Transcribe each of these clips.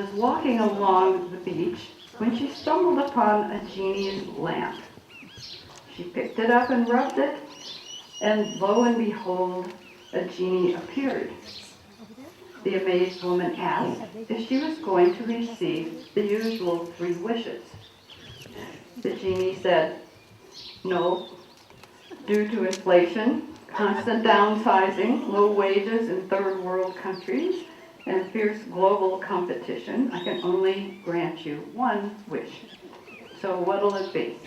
was walking along the beach when she stumbled upon a genie's lamp. She picked it up and rubbed it, and lo and behold, a genie appeared. The amazed woman asked if she was going to receive the usual 3 wishes. The genie said, no, due to inflation, constant downsizing, low wages in third world countries, and fierce global competition, I can only grant you 1 wish. So what'll it be?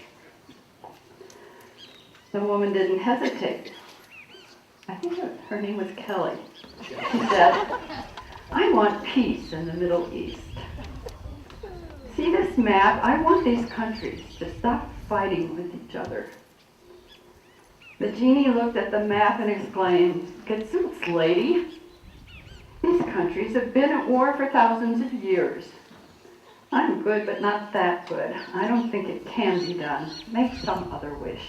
The woman didn't hesitate. I think her name was Kelly. She said, I want peace in the Middle East. See this map? I want these countries to stop fighting with each other. The genie looked at the map and exclaimed, "Gadzooks, lady. These countries have been at war for thousands of years. I'm good, but not that good. I don't think it can be done. Make some other wish."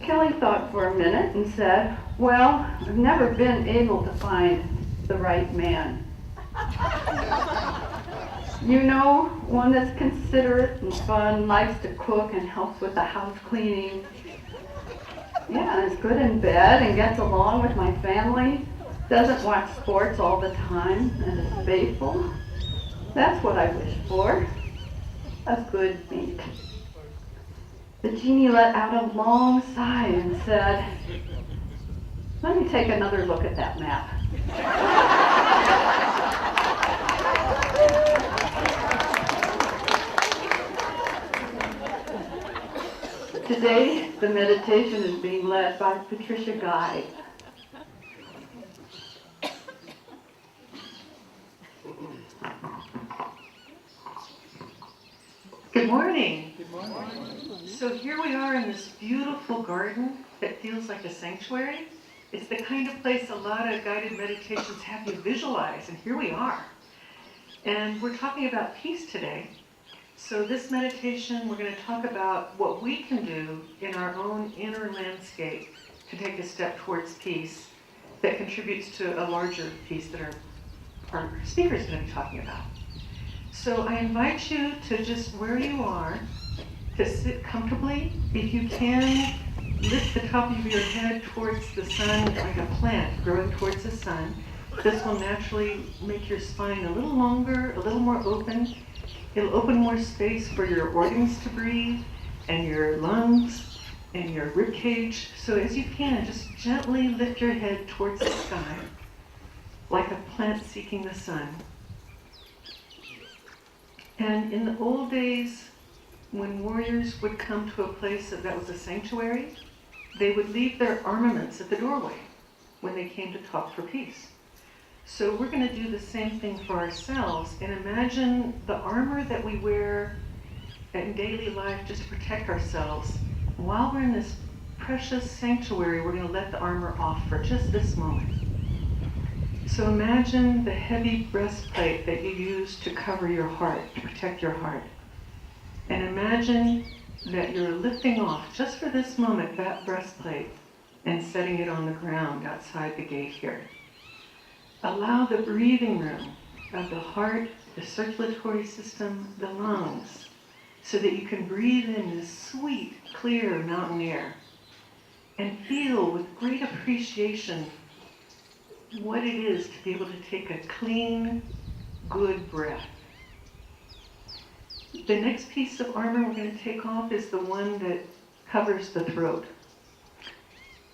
Kelly thought for a minute and said, well, I've never been able to find the right man. You know, one that's considerate and fun, likes to cook and helps with the house cleaning. Yeah, is good in bed and gets along with my family, doesn't watch sports all the time, and is faithful. That's what I wish for. A good mate. The genie let out a long sigh and said, let me take another look at that map. Today, the meditation is being led by Patricia Guy. Good morning. Good morning. So here we are in this beautiful garden that feels like a sanctuary. It's the kind of place a lot of guided meditations have you visualize, and here we are. And we're talking about peace today. So this meditation, we're going to talk about what we can do in our own inner landscape to take a step towards peace that contributes to a larger peace that our speaker is going to be talking about. So I invite you to just where you are, to sit comfortably. If you can, lift the top of your head towards the sun like a plant growing towards the sun. This will naturally make your spine a little longer, a little more open. It'll open more space for your organs to breathe and your lungs and your rib cage. So as you can, just gently lift your head towards the sky like a plant seeking the sun. And in the old days, when warriors would come to a place that was a sanctuary, they would leave their armaments at the doorway when they came to talk for peace. So we're going to do the same thing for ourselves and imagine the armor that we wear in daily life just to protect ourselves. While we're in this precious sanctuary, we're going to let the armor off for just this moment. So imagine the heavy breastplate that you use to cover your heart, to protect your heart. And imagine that you're lifting off, just for this moment, that breastplate and setting it on the ground outside the gate here. Allow the breathing room of the heart, the circulatory system, the lungs, so that you can breathe in this sweet, clear mountain air and feel with great appreciation what it is to be able to take a clean, good breath. The next piece of armor we're going to take off is the one that covers the throat.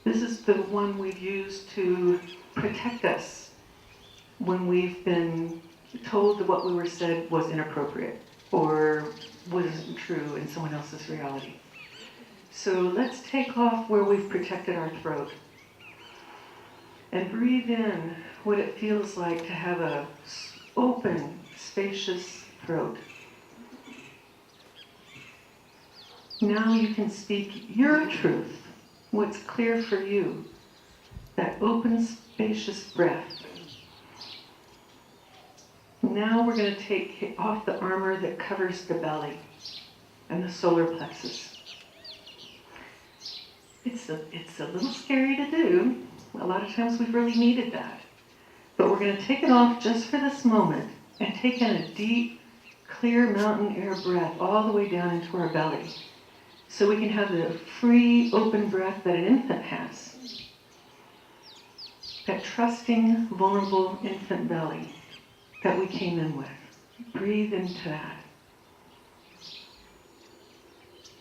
This is the one we've used to protect us when we've been told that what we were said was inappropriate or wasn't true in someone else's reality. So let's take off where we've protected our throat and breathe in what it feels like to have a open, spacious throat. Now you can speak your truth, what's clear for you, that open, spacious breath. Now we're going to take off the armor that covers the belly and the solar plexus. It's a little scary to do. A lot of times we've really needed that. But we're going to take it off just for this moment and take in a deep, clear mountain air breath all the way down into our belly, so we can have the free, open breath that an infant has. That trusting, vulnerable infant belly that we came in with. Breathe into that.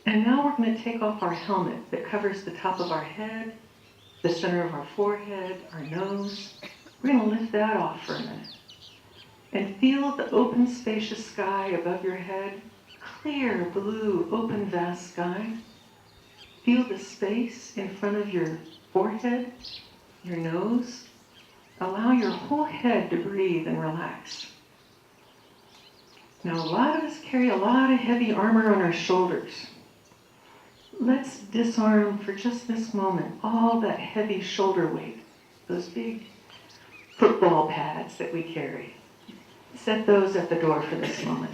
And now we're going to take off our helmet that covers the top of our head, the center of our forehead, our nose. We're going to lift that off for a minute. And feel the open, spacious sky above your head. Clear, blue, open, vast sky. Feel the space in front of your forehead, your nose. Allow your whole head to breathe and relax. Now, a lot of us carry a lot of heavy armor on our shoulders. Let's disarm for just this moment all that heavy shoulder weight, those big football pads that we carry. Set those at the door for this moment.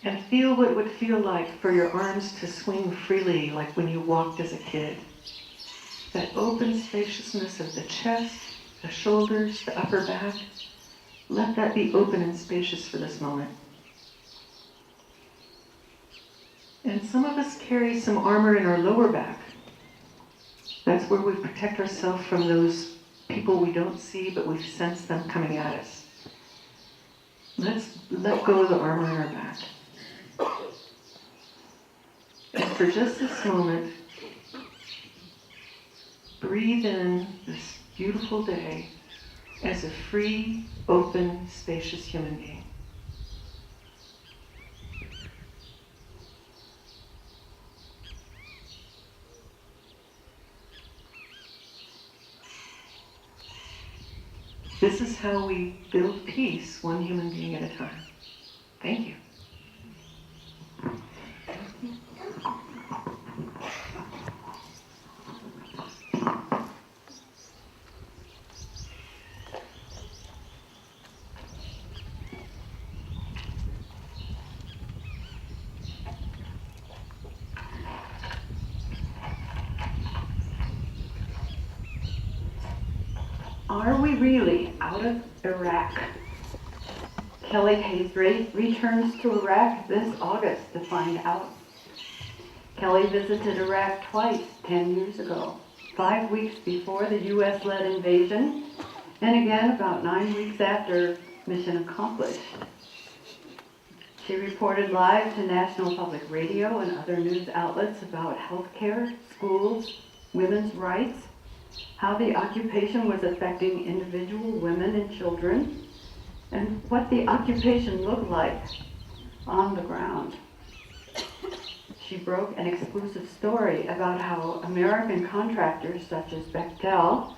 And feel what it would feel like for your arms to swing freely like when you walked as a kid. That open spaciousness of the chest, the shoulders, the upper back. Let that be open and spacious for this moment. And some of us carry some armor in our lower back. That's where we protect ourselves from those people we don't see, but we sense them coming at us. Let's let go of the armor in our back. And for just this moment, breathe in this beautiful day as a free, open, spacious human being. This is how we build peace, one human being at a time. Thank you. Are we really out of Iraq? Kelly Raitt returns to Iraq this August to find out. Kelly visited Iraq twice 10 years ago, 5 weeks before the U.S.-led invasion, and again about 9 weeks after mission accomplished. She reported live to National Public Radio and other news outlets about healthcare, schools, women's rights, how the occupation was affecting individual women and children, and what the occupation looked like on the ground. She broke an exclusive story about how American contractors such as Bechtel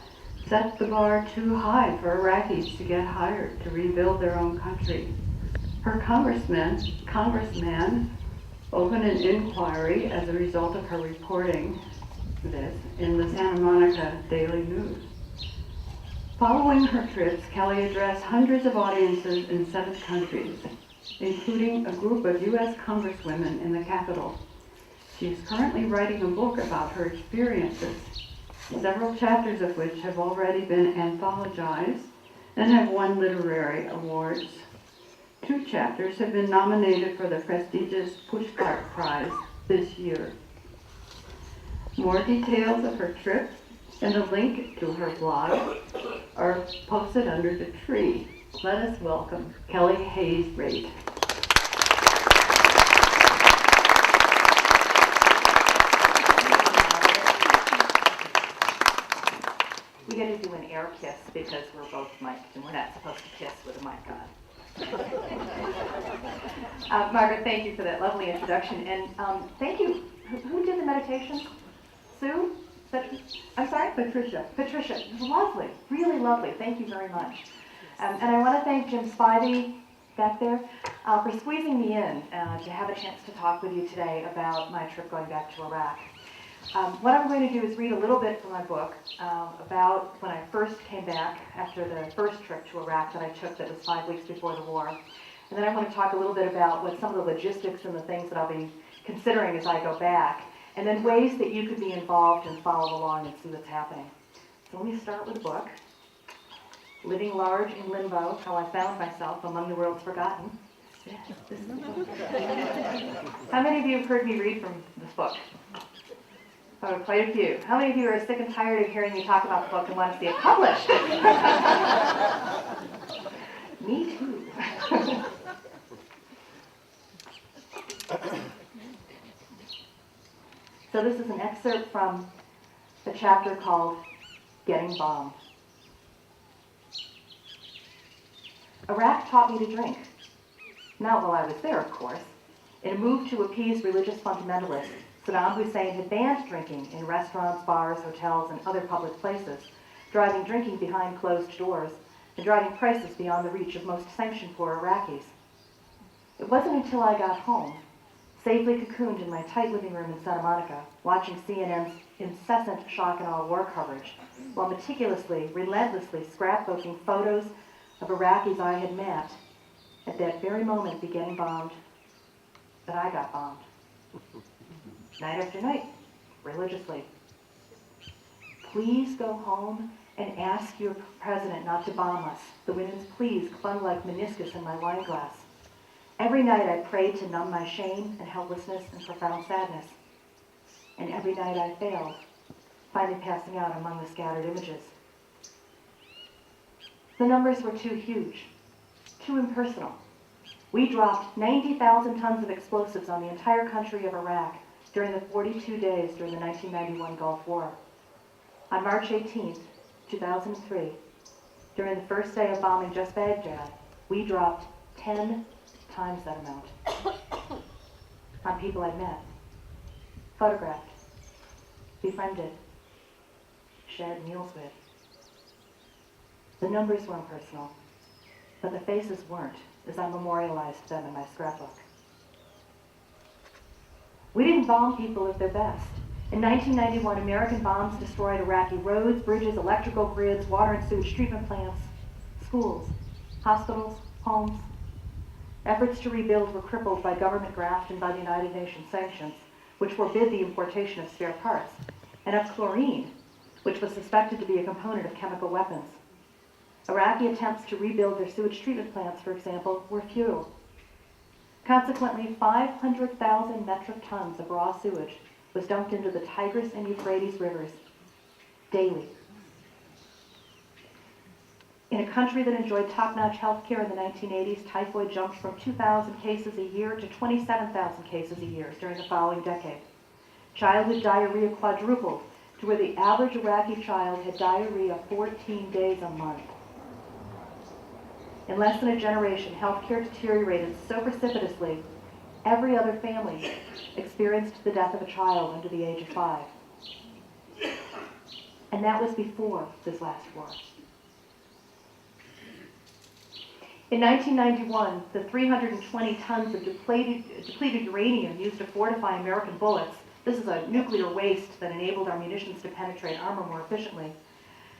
set the bar too high for Iraqis to get hired to rebuild their own country. Her congressman opened an inquiry as a result of her reporting this in the Santa Monica Daily News. Following her trips, Kelly addressed hundreds of audiences in 7 countries, including a group of U.S. congresswomen in the Capitol. She is currently writing a book about her experiences, several chapters of which have already been anthologized and have won literary awards. 2 chapters have been nominated for the prestigious Pushcart Prize this year. More details of her trip and a link to her blog are posted under the tree. Let us welcome Kelly Raitt. We got to do an air kiss because we're both mic'd and we're not supposed to kiss with a mic on. Margaret, thank you for that lovely introduction. And thank you. Who did the meditation? Sue? I'm sorry? Patricia. Patricia. Lovely. Really lovely. Thank you very much. And I want to thank Jim Spivey back there for squeezing me in to have a chance to talk with you today about my trip going back to Iraq. What I'm going to do is read a little bit from my book about when I first came back after the first trip to Iraq that I took that was 5 weeks before the war. And then I want to talk a little bit about what some of the logistics and the things that I'll be considering as I go back, and then ways that you could be involved and follow along and see what's happening. So let me start with the book. Living Large in Limbo, How I Found Myself Among the World's Forgotten. Yes, this is the book. How many of you have heard me read from this book? Oh, quite a few. How many of you are sick and tired of hearing me talk about the book and want to see it published? Me too. So this is an excerpt from a chapter called Getting Bombed. Iraq taught me to drink. Not while I was there, of course. In a move to appease religious fundamentalists, Saddam Hussein had banned drinking in restaurants, bars, hotels, and other public places, driving drinking behind closed doors, and driving prices beyond the reach of most sanction-poor Iraqis. It wasn't until I got home, safely cocooned in my tight living room in Santa Monica, watching CNN's incessant shock and awe war coverage, while meticulously, relentlessly scrapbooking photos of Iraqis I had met, at that very moment beginning bombed, that I got bombed. Night after night, religiously. Please go home and ask your president not to bomb us. The women's pleas clung like meniscus in my wine glass. Every night I prayed to numb my shame and helplessness and profound sadness. And every night I failed, finally passing out among the scattered images. The numbers were too huge, too impersonal. We dropped 90,000 tons of explosives on the entire country of Iraq during the 42 days during the 1991 Gulf War. On March 18, 2003, during the first day of bombing just Baghdad, we dropped 10 times that amount on people I'd met, photographed, befriended, shared meals with. The numbers weren't personal, but the faces weren't, as I memorialized them in my scrapbook. We didn't bomb people at their best. In 1991, American bombs destroyed Iraqi roads, bridges, electrical grids, water and sewage treatment plants, schools, hospitals, homes. Efforts to rebuild were crippled by government graft and by the United Nations sanctions, which forbid the importation of spare parts, and of chlorine, which was suspected to be a component of chemical weapons. Iraqi attempts to rebuild their sewage treatment plants, for example, were futile. Consequently, 500,000 metric tons of raw sewage was dumped into the Tigris and Euphrates rivers daily. In a country that enjoyed top-notch health care in the 1980s, typhoid jumped from 2,000 cases a year to 27,000 cases a year during the following decade. Childhood diarrhea quadrupled to where the average Iraqi child had diarrhea 14 days a month. In less than a generation, healthcare deteriorated so precipitously, every other family experienced the death of a child under the age of 5. And that was before this last war. In 1991, the 320 tons of depleted uranium used to fortify American bullets, this is a nuclear waste that enabled our munitions to penetrate armor more efficiently,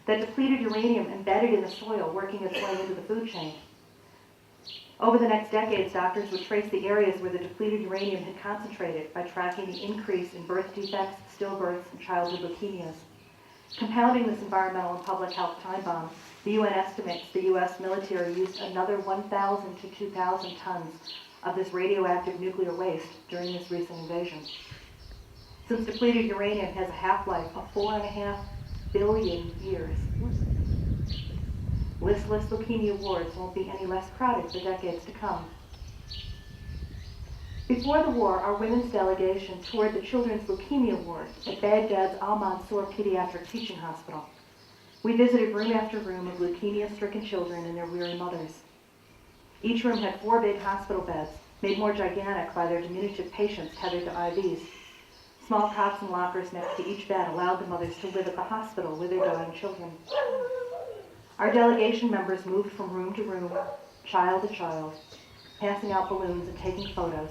that depleted uranium embedded in the soil, working its way into the food chain. Over the next decades, doctors would trace the areas where the depleted uranium had concentrated by tracking the increase in birth defects, stillbirths, and childhood leukemias. Compounding this environmental and public health time bomb, the UN estimates the U.S. military used another 1,000 to 2,000 tons of this radioactive nuclear waste during this recent invasion. Since depleted uranium has a half-life of 4.5 billion years, listless leukemia wards won't be any less crowded for decades to come. Before the war, our women's delegation toured the children's leukemia ward at Baghdad's Al-Mansour Pediatric Teaching Hospital. We visited room after room of leukemia-stricken children and their weary mothers. Each room had 4 big hospital beds, made more gigantic by their diminutive patients tethered to IVs. Small cots and lockers next to each bed allowed the mothers to live at the hospital with their dying children. Our delegation members moved from room to room, child to child, passing out balloons and taking photos.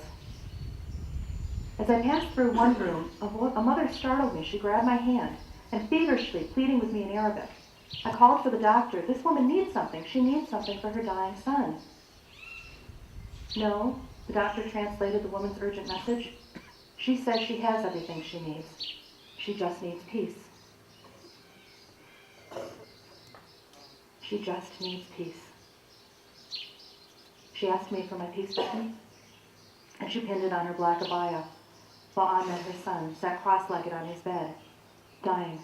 As I passed through one room, a mother startled me. She grabbed my hand and feverishly pleading with me in Arabic. I called for the doctor. This woman needs something. She needs something for her dying son. No, the doctor translated the woman's urgent message. She says she has everything she needs. She just needs peace. She just needs peace. She asked me for my peace button, and she pinned it on her black abaya, while Ahmed, her son, sat cross-legged on his bed, dying.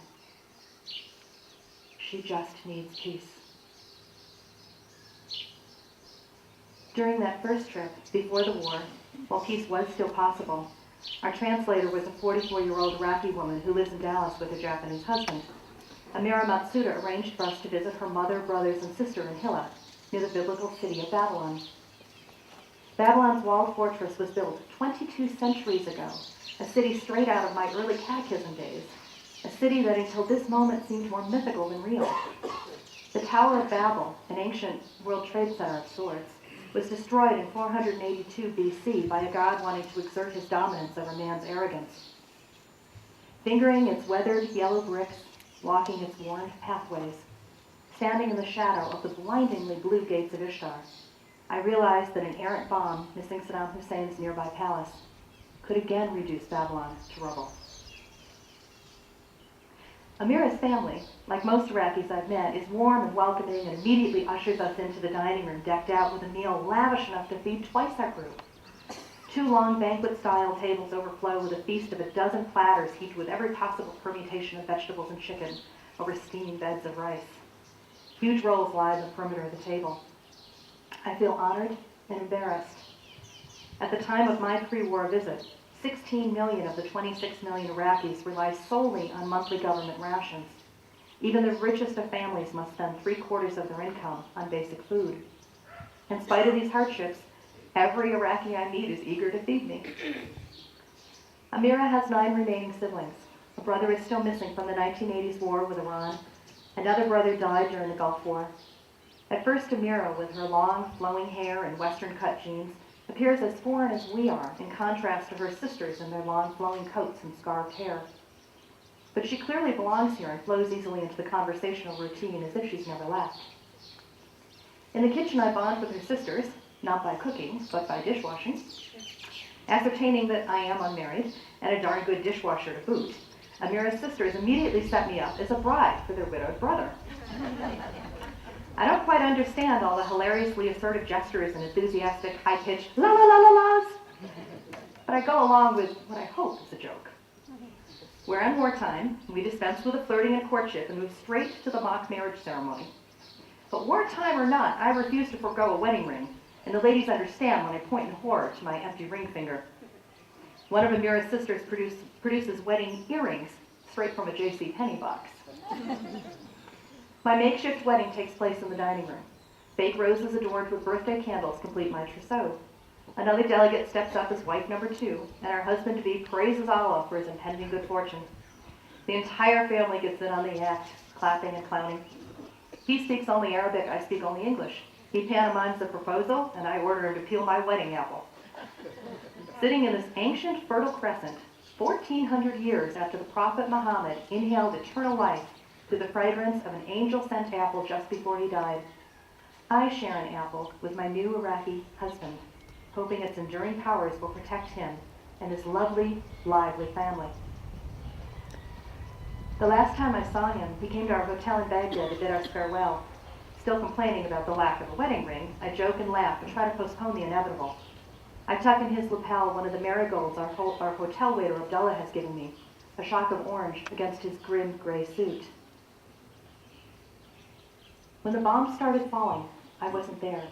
She just needs peace. During that first trip, before the war, while peace was still possible, our translator was a 44-year-old Iraqi woman who lives in Dallas with her Japanese husband. Amira Matsuda arranged for us to visit her mother, brothers, and sister in Hilla, near the biblical city of Babylon. Babylon's walled fortress was built 22 centuries ago, a city straight out of my early catechism days, a city that until this moment seemed more mythical than real. The Tower of Babel, an ancient World Trade Center of sorts, was destroyed in 482 BC by a god wanting to exert his dominance over man's arrogance. Fingering its weathered yellow bricks, walking its worn pathways, standing in the shadow of the blindingly blue gates of Ishtar, I realized that an errant bomb missing Saddam Hussein's nearby palace could again reduce Babylon to rubble. Amira's family, like most Iraqis I've met, is warm and welcoming and immediately ushers us into the dining room decked out with a meal lavish enough to feed twice our group. 2 long banquet-style tables overflow with a feast of a dozen platters heaped with every possible permutation of vegetables and chicken over steaming beds of rice. Huge rolls lie in the perimeter of the table. I feel honored and embarrassed. At the time of my pre-war visit, 16 million of the 26 million Iraqis rely solely on monthly government rations. Even the richest of families must spend 3/4 of their income on basic food. In spite of these hardships, every Iraqi I meet is eager to feed me. Amira has 9 remaining siblings. A brother is still missing from the 1980s war with Iran. Another brother died during the Gulf War. At first, Amira, with her long, flowing hair and Western-cut jeans, appears as foreign as we are, in contrast to her sisters in their long, flowing coats and scarved hair. But she clearly belongs here and flows easily into the conversational routine as if she's never left. In the kitchen, I bond with her sisters, not by cooking, but by dishwashing. Ascertaining that I am unmarried and a darn good dishwasher to boot, Amira's sisters immediately set me up as a bride for their widowed brother. I don't quite understand all the hilariously assertive gestures and enthusiastic, high-pitched la-la-la-la-las, but I go along with what I hope is a joke. We're in wartime, we dispense with the flirting and courtship and move straight to the mock marriage ceremony. But wartime or not, I refuse to forego a wedding ring, and the ladies understand when I point in horror to my empty ring finger. One of Amira's sisters produces wedding earrings straight from a J.C. Penney box. My makeshift wedding takes place in the dining room. Fake roses adorned with birthday candles complete my trousseau. Another delegate steps up as wife number 2, and our husband-to-be praises Allah for his impending good fortune. The entire family gets in on the act, clapping and clowning. He speaks only Arabic, I speak only English. He pantomimes the proposal, and I order him to peel my wedding apple. Sitting in this ancient fertile crescent, 1,400 years after the Prophet Muhammad inhaled eternal life through the fragrance of an angel-sent apple just before he died, I share an apple with my new Iraqi husband, hoping its enduring powers will protect him and his lovely, lively family. The last time I saw him, he came to our hotel in Baghdad to bid us farewell. Still complaining about the lack of a wedding ring, I joke and laugh and try to postpone the inevitable. I tuck in his lapel one of the marigolds our hotel waiter Abdullah has given me, a shock of orange against his grim gray suit. When the bombs started falling, I wasn't there.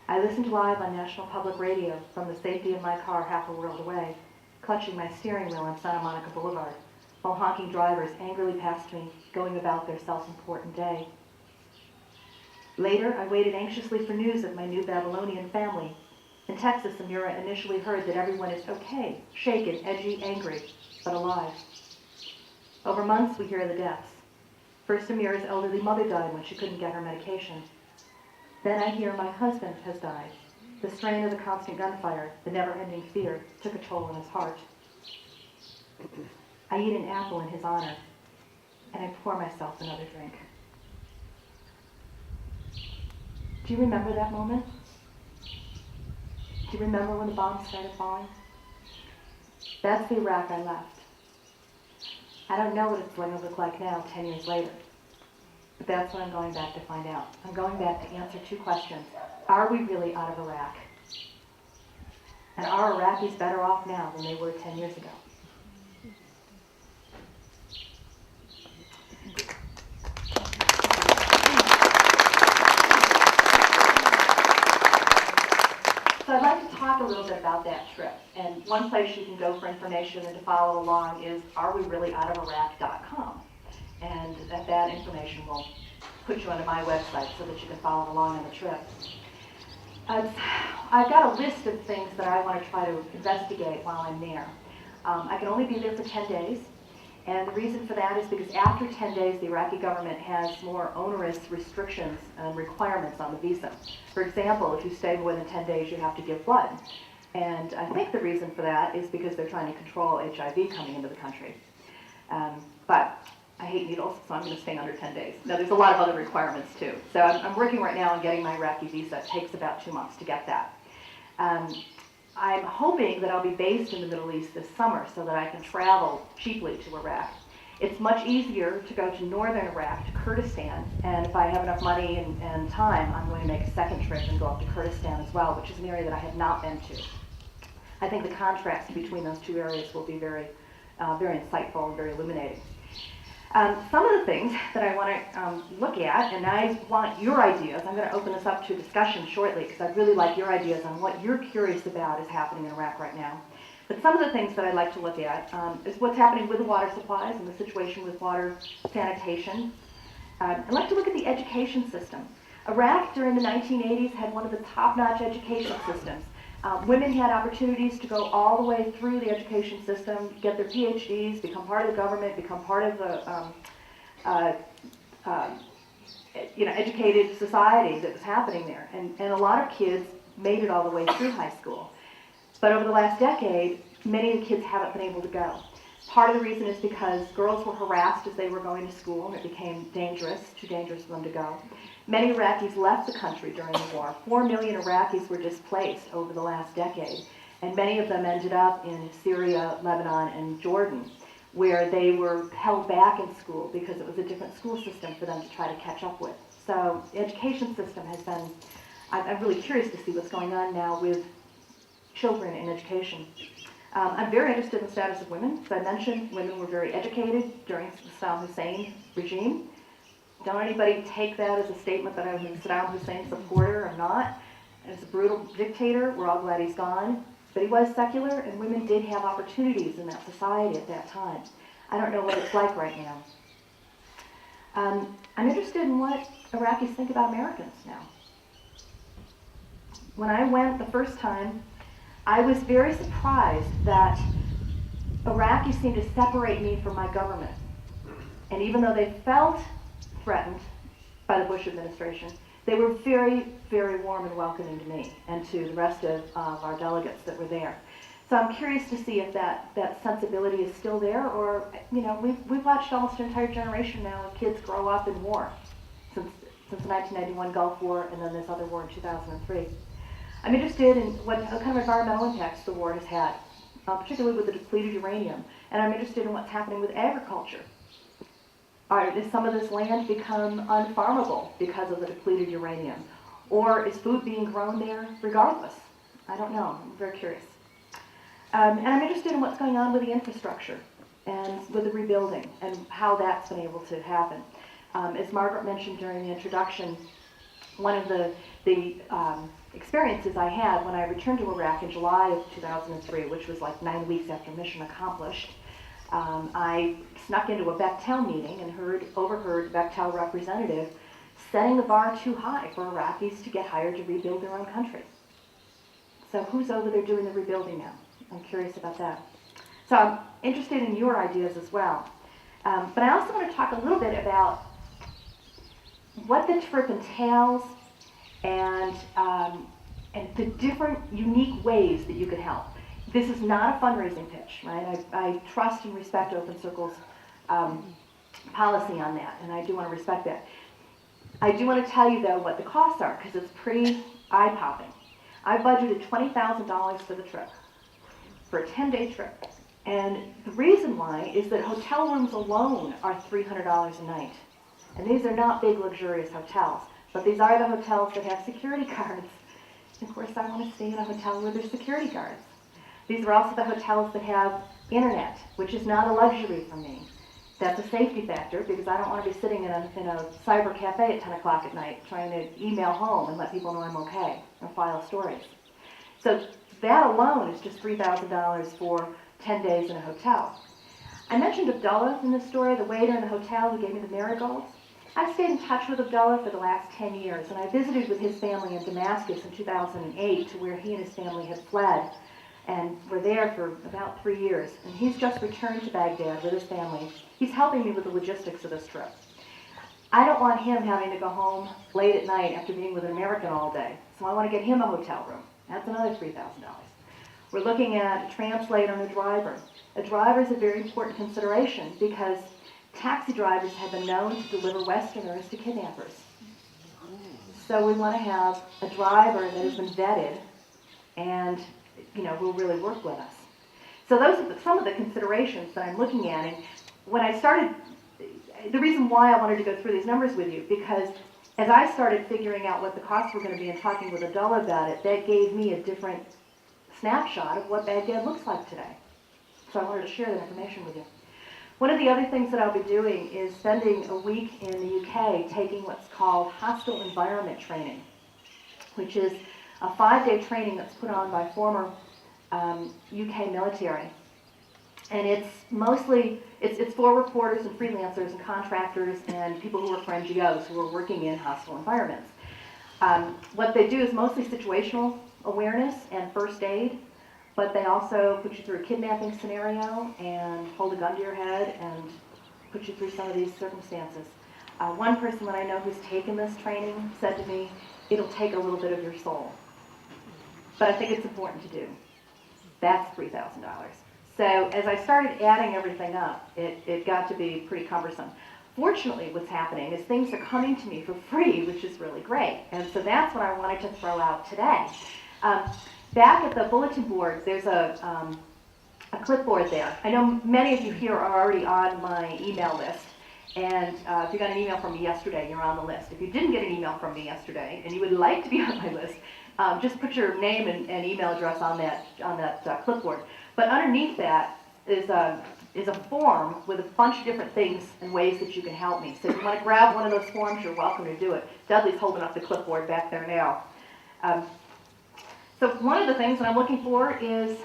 I listened live on National Public Radio from the safety of my car half a world away, clutching my steering wheel on Santa Monica Boulevard, while honking drivers angrily passed me, going about their self-important day. Later, I waited anxiously for news of my new Babylonian family. In Texas, Amira initially heard that everyone is okay, shaken, edgy, angry, but alive. Over months, we hear the deaths. First, Amira's elderly mother died when she couldn't get her medication. Then I hear my husband has died. The strain of the constant gunfire, the never-ending fear, took a toll on his heart. I eat an apple in his honor, and I pour myself another drink. Do you remember that moment? Do you remember when the bombs started falling? That's the Iraq I left. I don't know what it's going to look like now, 10 years later. But that's what I'm going back to find out. I'm going back to answer two questions. Are we really out of Iraq? And are Iraqis better off now than they were 10 years ago? So I'd like to talk a little bit about that trip. And one place you can go for information and to follow along is arewereallyoufiraq.com. And that information will put you onto my website so that you can follow along on the trip. I've got a list of things that I want to try to investigate while I'm there. I can only be there for 10 days. And the reason for that is because after 10 days, the Iraqi government has more onerous restrictions and requirements on the visa. For example, if you stay more than 10 days, you have to give blood. And I think the reason for that is because they're trying to control HIV coming into the country. But I hate needles, so I'm going to stay under 10 days. Now, there's a lot of other requirements, too. So I'm working right now on getting my Iraqi visa. It takes about 2 months to get that. I'm hoping that I'll be based in the Middle East this summer so that I can travel cheaply to Iraq. It's much easier to go to northern Iraq, to Kurdistan, and if I have enough money and time, I'm going to make a second trip and go up to Kurdistan as well, which is an area that I have not been to. I think the contrast between those two areas will be very insightful and very illuminating. Some of the things that I want to look at, and I want your ideas. I'm going to open this up to discussion shortly because I'd really like your ideas on what you're curious about is happening in Iraq right now. But some of the things that I'd like to look at is what's happening with the water supplies and the situation with water sanitation. I'd like to look at the education system. Iraq during the 1980s had one of the top-notch education systems. Women had opportunities to go all the way through the education system, get their PhDs, become part of the government, become part of the educated society that was happening there. And a lot of kids made it all the way through high school. But over the last decade, many of the kids haven't been able to go. Part of the reason is because girls were harassed as they were going to school, and it became dangerous, too dangerous for them to go. Many Iraqis left the country during the war. 4 million Iraqis were displaced over the last decade, and many of them ended up in Syria, Lebanon, and Jordan, where they were held back in school because it was a different school system for them to try to catch up with. So the education system has been, I'm really curious to see what's going on now with children in education. I'm very interested in the status of women. As I mentioned, women were very educated during the Saddam Hussein regime. Don't anybody take that as a statement that I'm a Saddam Hussein supporter or not. As a brutal dictator, we're all glad he's gone. But he was secular, and women did have opportunities in that society at that time. I don't know what it's like right now. I'm interested in what Iraqis think about Americans now. When I went the first time, I was very surprised that Iraqis seemed to separate me from my government. And even though they felt threatened by the Bush administration, they were very, very warm and welcoming to me and to the rest of our delegates that were there. So I'm curious to see if that sensibility is still there, or, we've watched almost an entire generation now of kids grow up in war since the 1991 Gulf War and then this other war in 2003. I'm interested in what kind of environmental impacts the war has had, particularly with the depleted uranium, and I'm interested in what's happening with agriculture. Does some of this land become unfarmable because of the depleted uranium? Or is food being grown there regardless? I don't know. I'm very curious. And I'm interested in what's going on with the infrastructure and with the rebuilding and how that's been able to happen. As Margaret mentioned during the introduction, one of the experiences I had when I returned to Iraq in July of 2003, which was like 9 weeks after mission accomplished, I snuck into a Bechtel meeting and overheard the Bechtel representative setting the bar too high for Iraqis to get hired to rebuild their own country. So who's over there doing the rebuilding now? I'm curious about that. So I'm interested in your ideas as well. But I also want to talk a little bit about what the trip entails and the different unique ways that you could help. This is not a fundraising pitch, right? I trust and respect Open Circle's policy on that, and I do want to respect that. I do want to tell you, though, what the costs are, because it's pretty eye-popping. I budgeted $20,000 for the trip, for a 10-day trip. And the reason why is that hotel rooms alone are $300 a night. And these are not big, luxurious hotels, but these are the hotels that have security guards. Of course, I want to stay in a hotel where there's security guards. These are also the hotels that have internet, which is not a luxury for me. That's a safety factor because I don't want to be sitting in a cyber cafe at 10 o'clock at night trying to email home and let people know I'm okay and file stories. So that alone is just $3,000 for 10 days in a hotel. I mentioned Abdullah in this story, the waiter in the hotel who gave me the marigolds. I've stayed in touch with Abdullah for the last 10 years, and I visited with his family in Damascus in 2008 to where he and his family had fled and were there for about 3 years. And he's just returned to Baghdad with his family. He's helping me with the logistics of this trip. I don't want him having to go home late at night after being with an American all day, so I want to get him a hotel room. That's another $3,000. We're looking at a translator and a driver. A driver is a very important consideration because taxi drivers have been known to deliver Westerners to kidnappers. So we want to have a driver that has been vetted and will really work with us. So those are some of the considerations that I'm looking at. And when I started, the reason why I wanted to go through these numbers with you, because as I started figuring out what the costs were going to be and talking with Abdullah about it, that gave me a different snapshot of what Baghdad looks like today. So I wanted to share that information with you. One of the other things that I'll be doing is spending a week in the UK taking what's called hostile environment training, which is a 5-day training that's put on by former UK military. And it's mostly, it's for reporters and freelancers and contractors and people who work for NGOs who are working in hostile environments. What they do is mostly situational awareness and first aid, but they also put you through a kidnapping scenario and hold a gun to your head and put you through some of these circumstances. One person that I know who's taken this training said to me, it'll take a little bit of your soul. But I think it's important to do. That's $3,000. So as I started adding everything up, it got to be pretty cumbersome. Fortunately, what's happening is things are coming to me for free, which is really great. And so that's what I wanted to throw out today. Back at the bulletin board, there's a clipboard there. I know many of you here are already on my email list. And if you got an email from me yesterday, you're on the list. If you didn't get an email from me yesterday and you would like to be on my list, just put your name and email address on that clipboard. But underneath that is a form with a bunch of different things and ways that you can help me. So if you want to grab one of those forms, you're welcome to do it. Dudley's holding up the clipboard back there now. So one of the things that I'm looking for is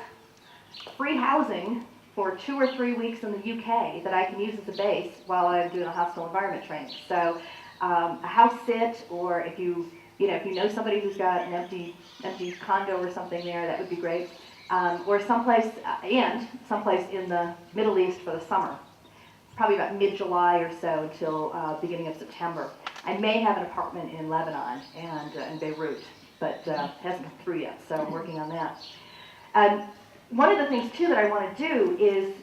free housing for 2 or 3 weeks in the UK that I can use as a base while I'm doing a hostile environment training. So a house sit, or if you know somebody who's got an empty condo or something there, that would be great. Or someplace in the Middle East for the summer, probably about mid-July or so until beginning of September. I may have an apartment in Lebanon and in Beirut, but it hasn't come through yet, so I'm working on that. One of the things, too, that I want to do is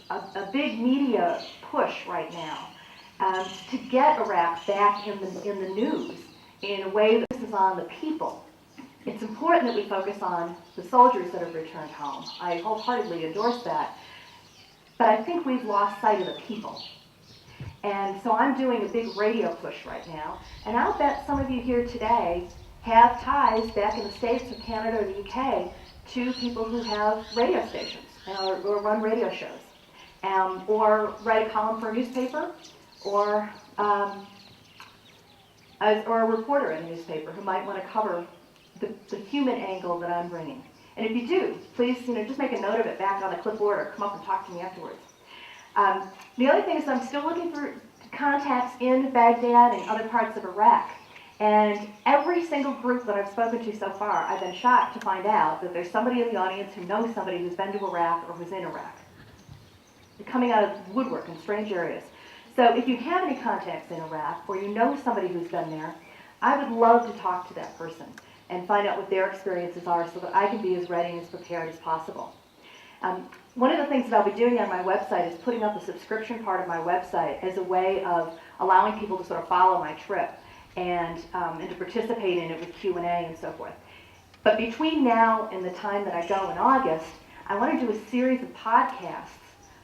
a big media push right now to get Iraq back in the news in a way that focuses on the people. It's important that we focus on the soldiers that have returned home. I wholeheartedly endorse that. But I think we've lost sight of the people. And so I'm doing a big radio push right now. And I'll bet some of you here today have ties back in the States or Canada or the UK to people who have radio stations or run radio shows, or write a column for a newspaper, or a reporter in a newspaper who might want to cover the human angle that I'm bringing. And if you do, please just make a note of it back on the clipboard or come up and talk to me afterwards. The other thing is I'm still looking for contacts in Baghdad and other parts of Iraq. And every single group that I've spoken to so far, I've been shocked to find out that there's somebody in the audience who knows somebody who's been to Iraq or who's in Iraq. They're coming out of woodwork in strange areas. So if you have any contacts in Iraq or you know somebody who's been there, I would love to talk to that person and find out what their experiences are so that I can be as ready and as prepared as possible. One of the things that I'll be doing on my website is putting up a subscription part of my website as a way of allowing people to sort of follow my trip and to participate in it with Q&A and so forth. But between now and the time that I go in August, I want to do a series of podcasts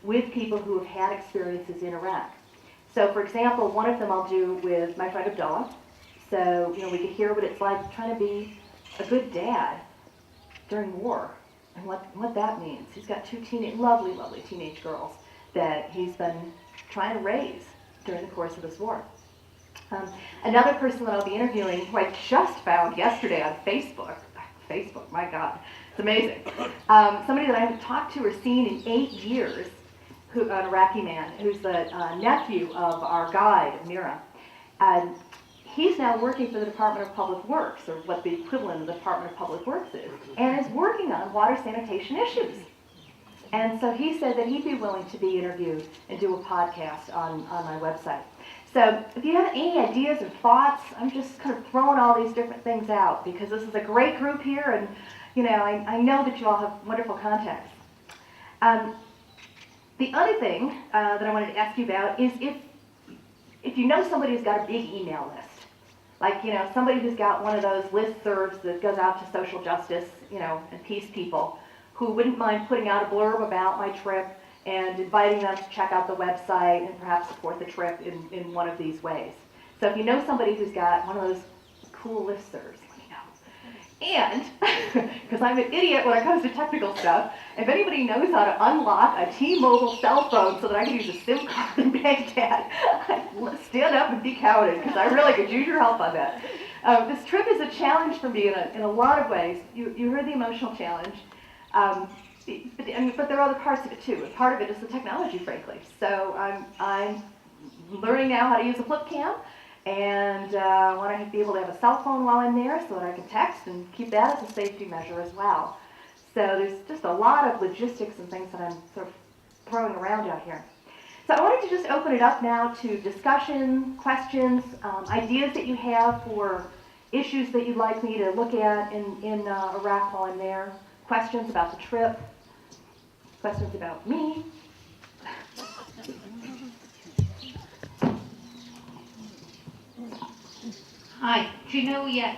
with people who have had experiences in Iraq. So for example, one of them I'll do with my friend Abdullah. So, we could hear what it's like trying to be a good dad during war and what that means. He's got two lovely, lovely teenage girls that he's been trying to raise during the course of this war. Another person that I'll be interviewing, who I just found yesterday on Facebook, my God, it's amazing. Somebody that I haven't talked to or seen in 8 years, an Iraqi man, who's the nephew of our guide, Mira. And he's now working for the Department of Public Works, or what the equivalent of the Department of Public Works is, and is working on water sanitation issues. And so he said that he'd be willing to be interviewed and do a podcast on my website. So if you have any ideas or thoughts, I'm just kind of throwing all these different things out because this is a great group here, and I know that you all have wonderful contacts. The other thing that I wanted to ask you about is if you know somebody who's got a big email list, like somebody who's got one of those listservs that goes out to social justice, and peace people, who wouldn't mind putting out a blurb about my trip and inviting them to check out the website and perhaps support the trip in one of these ways. So if you know somebody who's got one of those cool listservs, let me know. And, because I'm an idiot when it comes to technical stuff, if anybody knows how to unlock a T-Mobile cell phone so that I can use a SIM card in Baghdad, stand up and be counted, because I really could use your help on that. This trip is a challenge for me in a lot of ways. You heard the emotional challenge. But there are other parts of it too. And part of it is the technology, frankly. So I'm learning now how to use a flip cam, and I want to be able to have a cell phone while I'm there so that I can text and keep that as a safety measure as well. So there's just a lot of logistics and things that I'm sort of throwing around out here. So I wanted to just open it up now to discussion, questions, ideas that you have for issues that you'd like me to look at in Iraq while I'm there. Questions about the trip, questions about me. Hi, do you know yet,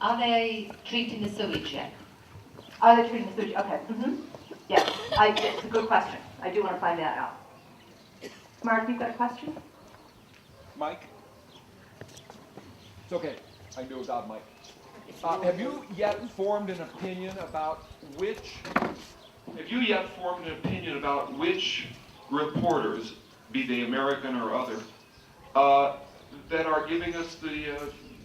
are they treating the sewage yet? Are they treating the sewage? Okay. Yes, it's a good question. I do want to find that out. Mark, you've got a question? Mike? It's okay. I do without Mike. Have you yet formed an opinion about which reporters, be they American or other, that are giving us the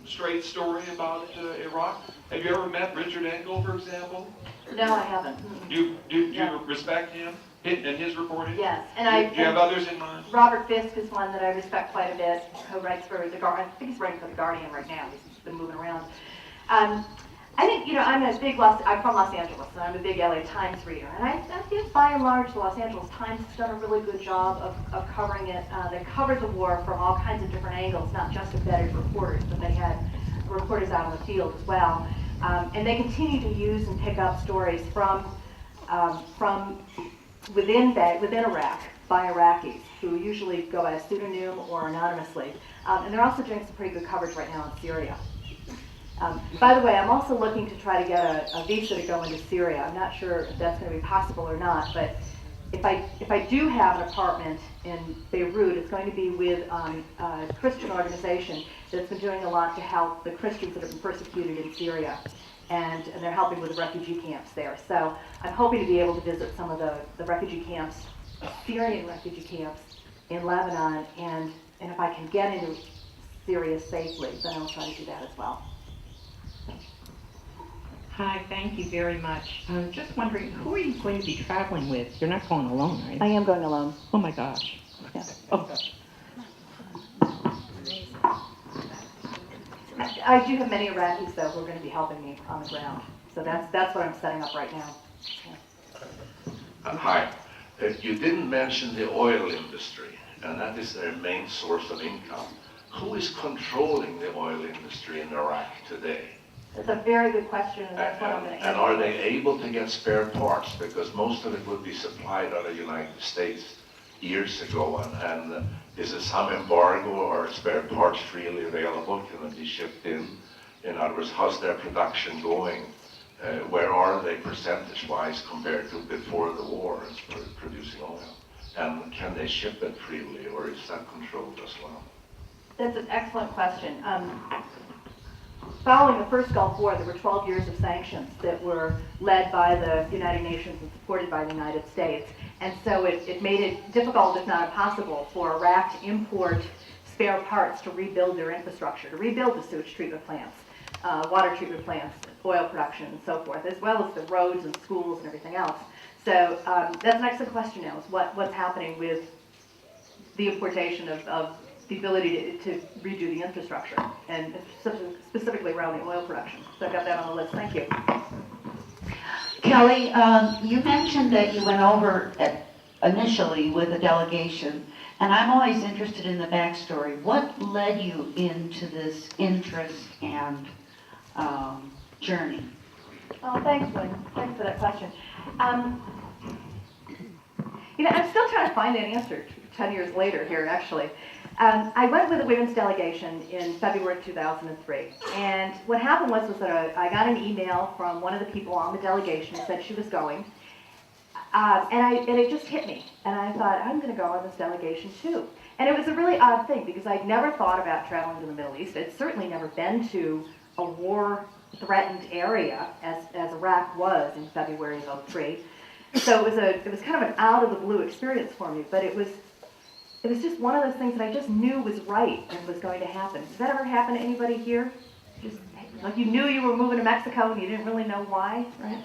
straight story about Iraq? Have you ever met Richard Engel, for example? No, I haven't. Do you respect him and his reporting? Yes, and do you have others in mind? Robert Fisk is one that I respect quite a bit, who writes for the Guardian. I think he's writing for the Guardian right now. He's been moving around. I think, I'm from Los Angeles, and I'm a big LA Times reader, and I think by and large the Los Angeles Times has done a really good job of covering it. They covered the war from all kinds of different angles, not just embedded reporters, but they had reporters out on the field as well. And they continue to use and pick up stories from within Iraq by Iraqis, who usually go by a pseudonym or anonymously. And they're also doing some pretty good coverage right now in Syria. By the way, I'm also looking to try to get a visa to go into Syria. I'm not sure if that's going to be possible or not, but if I do have an apartment in Beirut, it's going to be with a Christian organization that's been doing a lot to help the Christians that have been persecuted in Syria, and they're helping with the refugee camps there. So I'm hoping to be able to visit some of the refugee camps, Syrian refugee camps in Lebanon, and if I can get into Syria safely, then I'll try to do that as well. Hi, thank you very much. I'm just wondering, who are you going to be traveling with? You're not going alone, right? I am going alone. Oh my gosh. Yeah. Oh. I do have many Iraqis, though, who are going to be helping me on the ground. So that's what I'm setting up right now. Yeah. Hi. You didn't mention the oil industry, and that is their main source of income. Who is controlling the oil industry in Iraq today? That's a very good question, and that's what I'm going to answer. And are they able to get spare parts? Because most of it would be supplied out of the United States years ago, and is it some embargo or spare parts freely available? Can it be shipped in? In other words, how's their production going? Where are they percentage-wise compared to before the war as for producing oil? And can they ship it freely, or is that controlled as well? That's an excellent question. Following the first Gulf War, there were 12 years of sanctions that were led by the United Nations and supported by the United States. And so it made it difficult, if not impossible, for Iraq to import spare parts to rebuild their infrastructure, to rebuild the sewage treatment plants, water treatment plants, oil production, and so forth, as well as the roads and schools and everything else. So that's an excellent question now, is what's happening with the importation of the ability to redo the infrastructure, and specifically around the oil production. So I've got that on the list. Thank you. Kelly, you mentioned that you went over initially with a delegation, and I'm always interested in the backstory. What led you into this interest and journey? Oh, thanks, Lynn. Thanks for that question. I'm still trying to find that answer 10 years later here, actually. I went with a women's delegation in February 2003, and what happened was that I got an email from one of the people on the delegation that said she was going, and it just hit me, and I thought, I'm going to go on this delegation too. And it was a really odd thing, because I'd never thought about traveling to the Middle East. I'd certainly never been to a war-threatened area, as Iraq was in February of 2003. So it was kind of an out-of-the-blue experience for me, but it was just one of those things that I just knew was right and was going to happen. Does that ever happen to anybody here? Just like you knew you were moving to Mexico and you didn't really know why, right?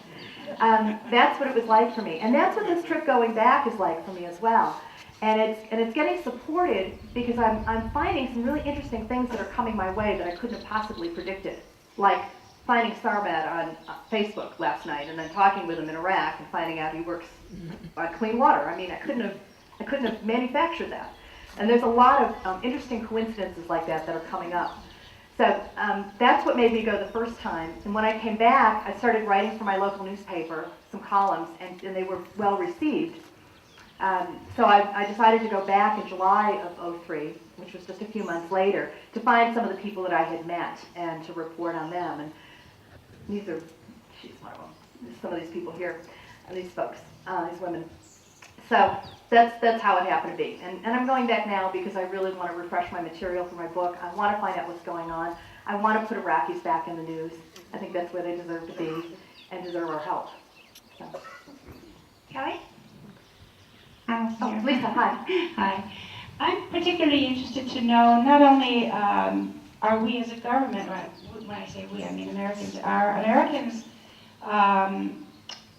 That's what it was like for me. And that's what this trip going back is like for me as well. And it's getting supported because I'm finding some really interesting things that are coming my way that I couldn't have possibly predicted. Like finding Sarbat on Facebook last night and then talking with him in Iraq and finding out he works on clean water. I mean, I couldn't have manufactured that. And there's a lot of interesting coincidences like that that are coming up. So that's what made me go the first time. And when I came back, I started writing for my local newspaper, some columns, and they were well received. So I decided to go back in July of 2003, which was just a few months later, to find some of the people that I had met and to report on them. And she's one of them, some of these people here, these folks, these women. So that's how it happened to be. And I'm going back now because I really want to refresh my material for my book. I want to find out what's going on. I want to put Iraqis back in the news. I think that's where they deserve to be and deserve our help. So. Kelly? Oh, Lisa, hi. Hi. I'm particularly interested to know, not only are we as a government, or when I say we, I mean Americans,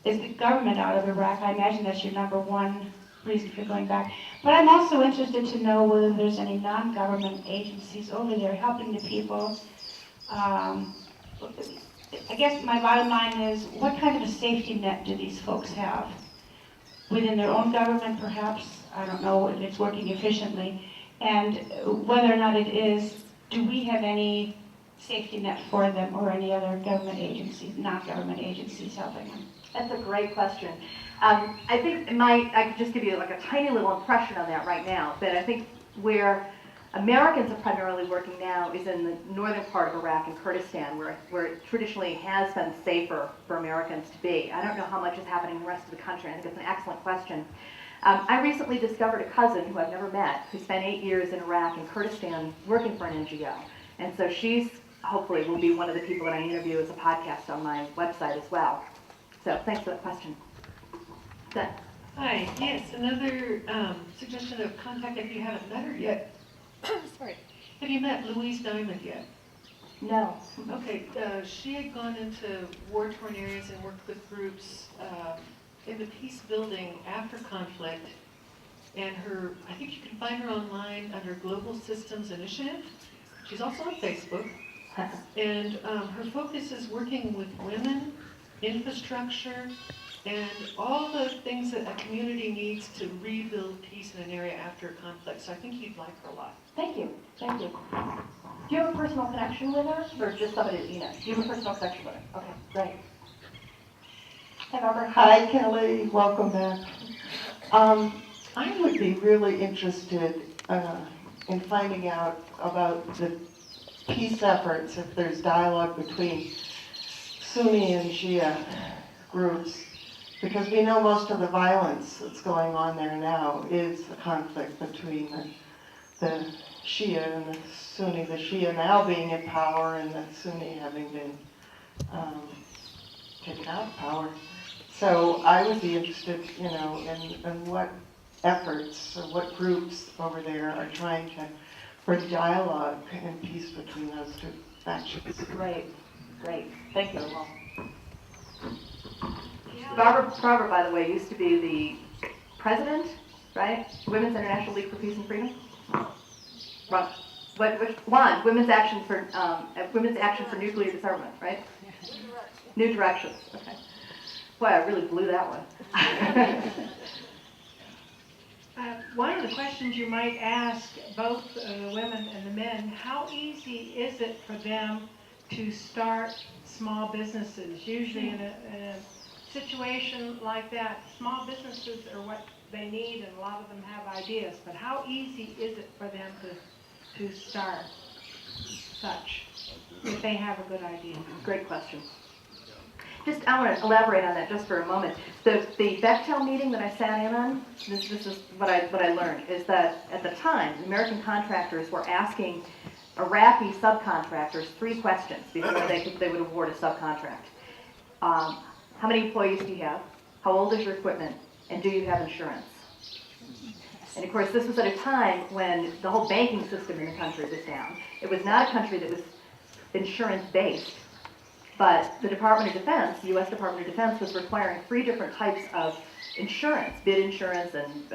is the government out of Iraq? I imagine that's your number one reason for going back. But I'm also interested to know whether there's any non-government agencies over there helping the people. I guess my bottom line is, what kind of a safety net do these folks have? Within their own government, perhaps? I don't know if it's working efficiently. And whether or not it is, do we have any safety net for them or any other government agencies, non-government agencies helping them? That's a great question. I think I could just give you like a tiny little impression on that right now, but I think where Americans are primarily working now is in the northern part of Iraq and Kurdistan, where it traditionally has been safer for Americans to be. I don't know how much is happening in the rest of the country. I think it's an excellent question. I recently discovered a cousin who I've never met, who spent 8 years in Iraq and Kurdistan working for an NGO. And so she's hopefully will be one of the people that I interview as a podcast on my website as well. So thanks for that question. Done. Hi, yes, another suggestion of contact if you haven't met her yet. Sorry. Have you met Louise Diamond yet? No. Okay, she had gone into war-torn areas and worked with groups in the peace building after conflict. And I think you can find her online under Global Systems Initiative. She's also on Facebook. And her focus is working with women, infrastructure, and all the things that a community needs to rebuild peace in an area after a conflict. So I think you'd like her a lot. Thank you. Thank you. Do you have a personal connection with her, or just somebody that you know? Do you have a personal connection with her? Okay, great. Hi, Barbara. Hi, Kelly. Welcome back. I would be really interested in finding out about the peace efforts, if there's dialogue between Sunni and Shia groups Because we know most of the violence that's going on there now is the conflict between the Shia and the Sunni, the Shia now being in power and the Sunni having been taken out of power. So I would be interested, in what efforts or what groups over there are trying to bring dialogue and peace between those two factions. Great. Thank you. Well, Barbara, by the way, used to be the president, right? Women's International League for Peace and Freedom. One, Women's Action for Nuclear Disarmament, right? New Directions. Okay. Boy, I really blew that one. One of the questions you might ask both the women and the men, how easy is it for them to start small businesses? Usually in a situation like that, small businesses are what they need, and a lot of them have ideas, but how easy is it for them to start such, if they have a good idea? Great question. I want to elaborate on that just for a moment. The Bechtel meeting that I sat in on, this is what I learned, is that at the time, American contractors were asking Iraqi subcontractors 3 questions before they would award a subcontract. How many employees do you have? How old is your equipment? And do you have insurance? And of course, this was at a time when the whole banking system in the country was down. It was not a country that was insurance-based, but the Department of Defense, the U.S. Department of Defense, was requiring 3 different types of insurance, bid insurance and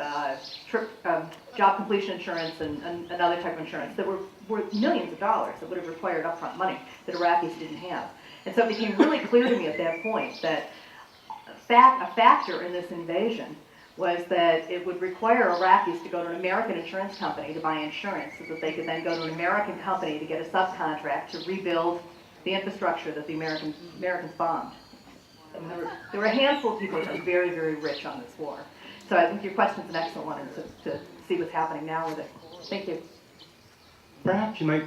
job completion insurance and another type of insurance that were millions of dollars that would have required upfront money that Iraqis didn't have. And so it became really clear to me at that point that a factor in this invasion was that it would require Iraqis to go to an American insurance company to buy insurance so that they could then go to an American company to get a subcontract to rebuild the infrastructure that the Americans bombed. And there were a handful of people that were very, very rich on this war. So I think your question's an excellent one, and to see what's happening now with it. Thank you. Perhaps you might,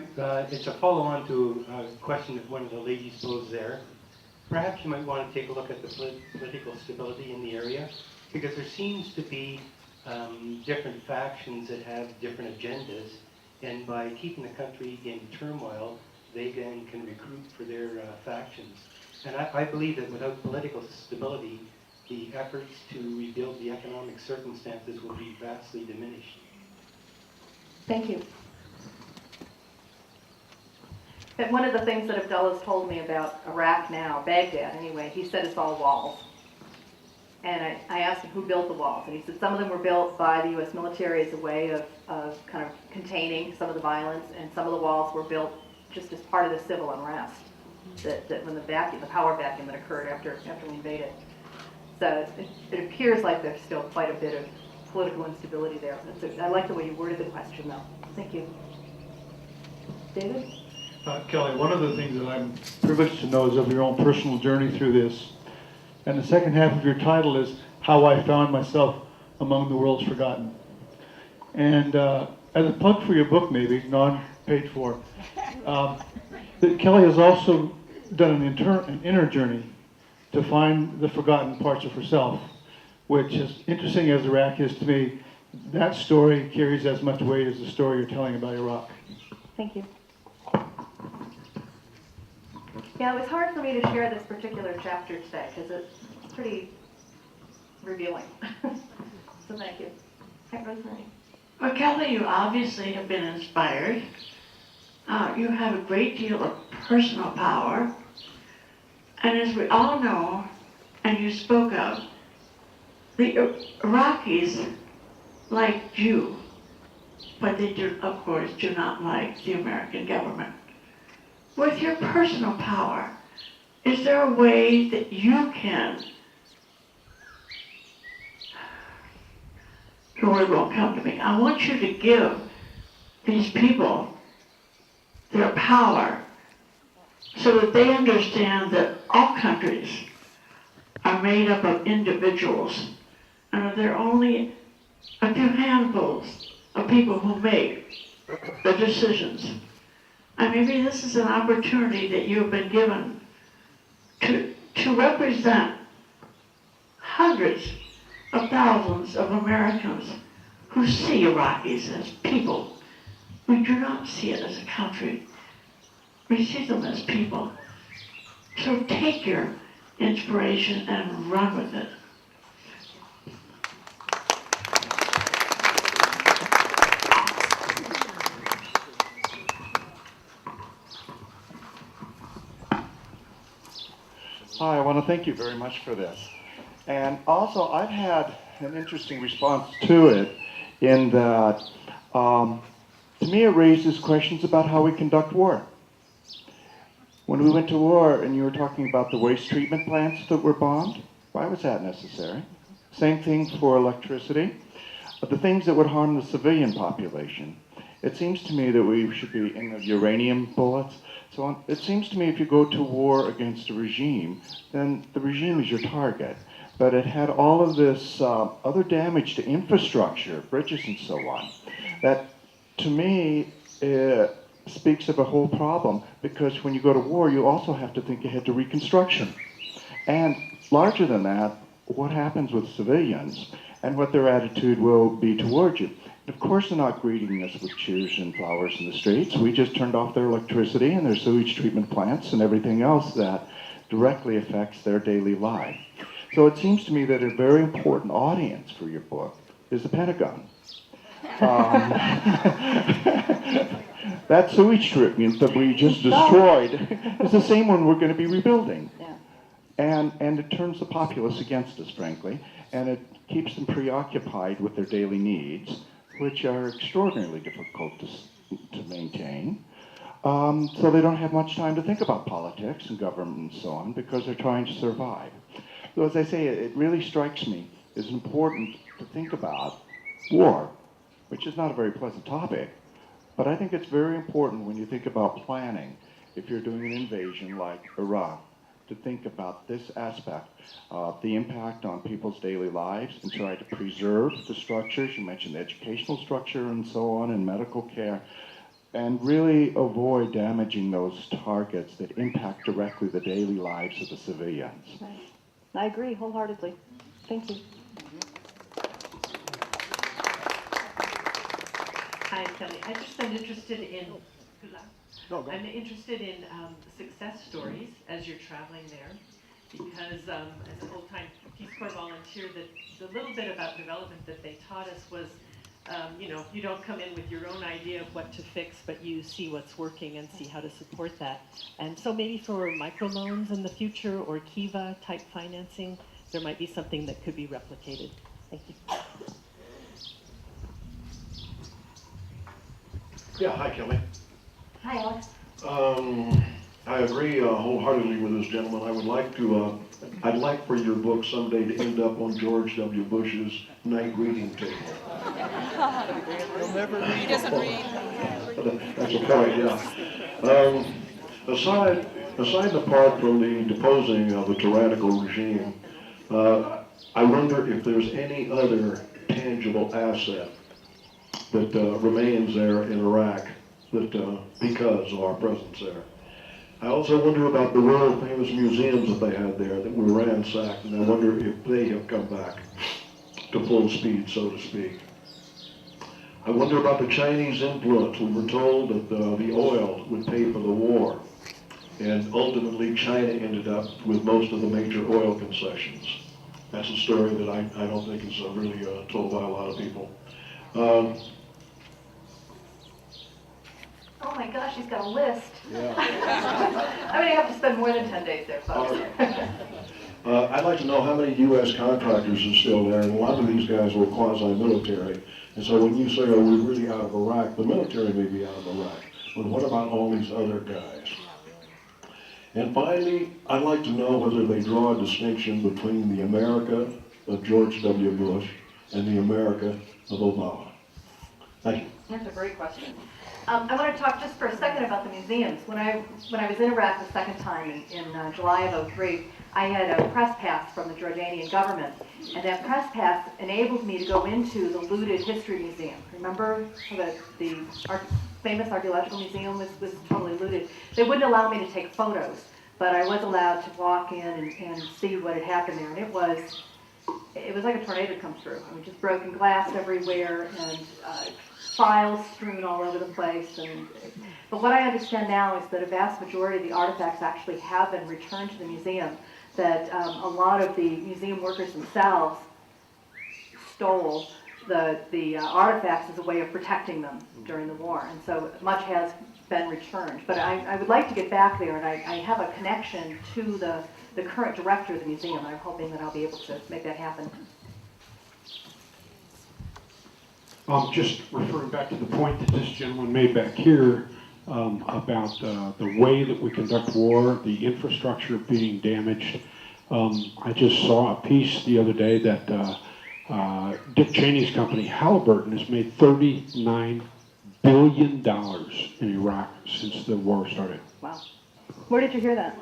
it's a follow-on to a question that one of the ladies posed there. Perhaps you might want to take a look at the political stability in the area, because there seems to be different factions that have different agendas, and by keeping the country in turmoil, they then can recruit for their factions. And I believe that without political stability, the efforts to rebuild the economic circumstances will be vastly diminished. Thank you. And one of the things that Abdullah's told me about Iraq now, Baghdad anyway, he said it's all walls. And I asked him who built the walls, and he said some of them were built by the U.S. military as a way of kind of containing some of the violence, and some of the walls were built just as part of the civil unrest that when the power vacuum that occurred after we invaded. So it appears like there's still quite a bit of political instability there. I like the way you worded the question, though. Thank you. David? Kelly, one of the things that I'm privileged to know is of your own personal journey through this. And the second half of your title is How I Found Myself Among the World's Forgotten. And as a plug for your book, maybe, non-paid for, that Kelly has also done an inner journey to find the forgotten parts of herself, which is interesting as Iraq is to me. That story carries as much weight as the story you're telling about Iraq. Thank you. Yeah, it was hard for me to share this particular chapter today because it's pretty revealing. So thank you. Hi, Rosemary. Well, Kelly, you obviously have been inspired. You have a great deal of personal power. And as we all know, and you spoke of, the Iraqis liked you, but they do, of course, do not like the American government. With your personal power, is there a way that you can, the word won't come to me, I want you to give these people their power so that they understand that all countries are made up of individuals, and there are only a few handfuls of people who make the decisions. And maybe this is an opportunity that you've been given to represent hundreds of thousands of Americans who see Iraqis as people. We do not see it as a country. We see them as people. So take your inspiration and run with it. Hi, I want to thank you very much for this. And also, I've had an interesting response to it in that, to me, it raises questions about how we conduct war. When we went to war and you were talking about the waste treatment plants that were bombed, why was that necessary? Same thing for electricity. But the things that would harm the civilian population, it seems to me that we should be in the uranium bullets. So it seems to me if you go to war against a regime, then the regime is your target. But it had all of this other damage to infrastructure, bridges and so on, that to me speaks of a whole problem, because when you go to war, you also have to think ahead to reconstruction. And larger than that, what happens with civilians and what their attitude will be towards you. Of course, they're not greeting us with cheers and flowers in the streets. We just turned off their electricity and their sewage treatment plants and everything else that directly affects their daily life. So it seems to me that a very important audience for your book is the Pentagon. That sewage treatment that we just destroyed is the same one we're going to be rebuilding. Yeah. And it turns the populace against us, frankly, and it keeps them preoccupied with their daily needs, which are extraordinarily difficult to maintain. So they don't have much time to think about politics and government and so on, because they're trying to survive. So as I say, it really strikes me as important to think about war, which is not a very pleasant topic, but I think it's very important when you think about planning, if you're doing an invasion like Iraq, to think about this aspect of the impact on people's daily lives and try to preserve the structures. You mentioned the educational structure and so on, and medical care, and really avoid damaging those targets that impact directly the daily lives of the civilians. Right. I agree wholeheartedly. Thank you. Hi, Kelly. I just am interested in. No, go. I'm interested in success stories as you're traveling there, because as an old-time Peace Corps volunteer, the little bit about development that they taught us was, you don't come in with your own idea of what to fix, but you see what's working and see how to support that. And so maybe for microloans in the future or Kiva type financing, there might be something that could be replicated. Thank you. Yeah, hi Kelly. Hi, Alex. I agree wholeheartedly with this gentleman. I would like to, I'd like for your book someday to end up on George W. Bush's night reading table. He'll never read. He doesn't read. That's a point, yeah. Aside and apart from the deposing of a tyrannical regime, I wonder if there's any other tangible asset that remains there in Iraq that because of our presence there. I also wonder about the world famous museums that they had there that were ransacked, and I wonder if they have come back to full speed, so to speak. I wonder about the Chinese influence. We were told that the oil would pay for the war, and ultimately China ended up with most of the major oil concessions. That's a story that I don't think is really told by a lot of people. Oh my gosh, he's got a list. Yeah. I'm going to have to spend more than 10 days there, folks. I'd like to know how many U.S. contractors are still there, and a lot of these guys were quasi-military. And so when you say, are we really out of Iraq, the military may be out of Iraq, but what about all these other guys? And finally, I'd like to know whether they draw a distinction between the America of George W. Bush and the America of Obama. Thank you. That's a great question. I want to talk just for a second about the museums. When I was in Iraq the second time in July of '03, I had a press pass from the Jordanian government, and that press pass enabled me to go into the looted history museum. Remember the famous archaeological museum was totally looted. They wouldn't allow me to take photos, but I was allowed to walk in and see what had happened there, and it was it was like a tornado come through. I mean, just broken glass everywhere and files strewn all over the place. But what I understand now is that a vast majority of the artifacts actually have been returned to the museum, that a lot of the museum workers themselves stole the artifacts as a way of protecting them during the war. And so much has been returned. But I would like to get back there, and I have a connection to the current director of the museum. I'm hoping that I'll be able to make that happen. Just referring back to the point that this gentleman made back here about the way that we conduct war, the infrastructure being damaged. I just saw a piece the other day that Dick Cheney's company, Halliburton, has made $39 billion in Iraq since the war started. Wow. Where did you hear that?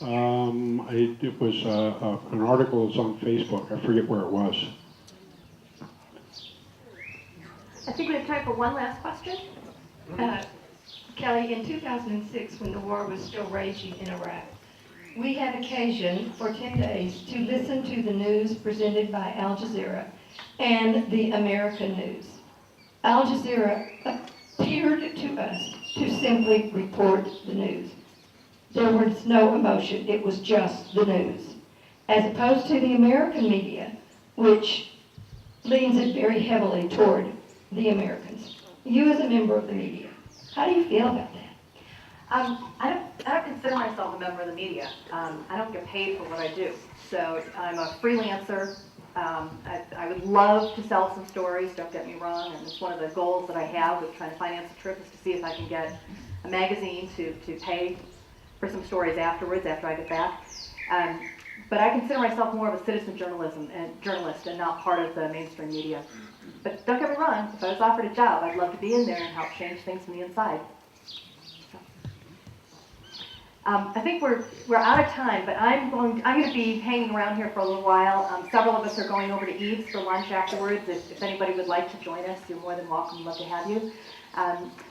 It was an article that's on Facebook. I forget where it was. I think we have time for one last question. Kelly, in 2006, when the war was still raging in Iraq, we had occasion for 10 days to listen to the news presented by Al Jazeera and the American news. Al Jazeera appeared to us to simply report the news. There was no emotion, it was just the news. As opposed to the American media, which leans it very heavily toward the Americans. You as a member of the media, how do you feel about that? I don't consider myself a member of the media. I don't get paid for what I do. So I'm a freelancer. I would love to sell some stories, don't get me wrong, and it's one of the goals that I have with trying to finance a trip is to see if I can get a magazine to pay for some stories afterwards, after I get back. But I consider myself more of a citizen journalist and not part of the mainstream media. But don't get me wrong, if I was offered a job, I'd love to be in there and help change things from the inside. I think we're out of time, but I'm going to be hanging around here for a little while. Several of us are going over to Eve's for lunch afterwards. If anybody would like to join us, you're more than welcome. We'd love to have you.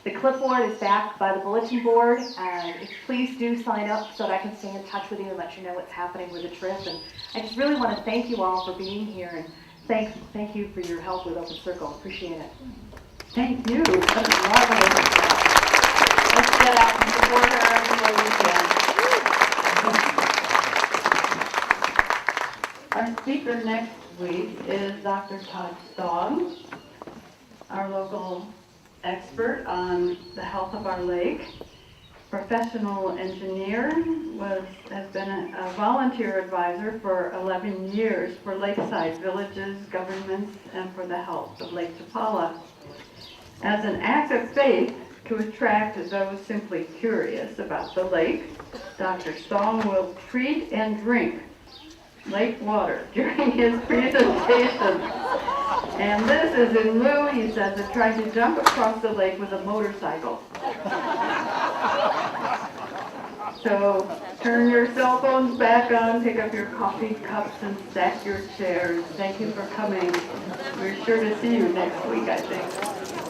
The clipboard is back by the bulletin board. Please do sign up so that I can stay in touch with you and let you know what's happening with the trip. And I just really want to thank you all for being here, and thank you for your help with Open Circle. Appreciate it. Thank you. That was lovely. Let's get out and support her every way we can. Our speaker next week is Dr. Todd Staub, our local expert on the health of our lake. Professional engineer, has been a volunteer advisor for 11 years for lakeside villages, governments, and for the health of Lake Chapala. As an act of faith to attract those simply curious about the lake, Dr. Staub will treat and drink lake water during his presentation. And this is in lieu, he says, of trying to jump across the lake with a motorcycle. So turn your cell phones back on, pick up your coffee cups, and stack your chairs. Thank you for coming. We're sure to see you next week, I think.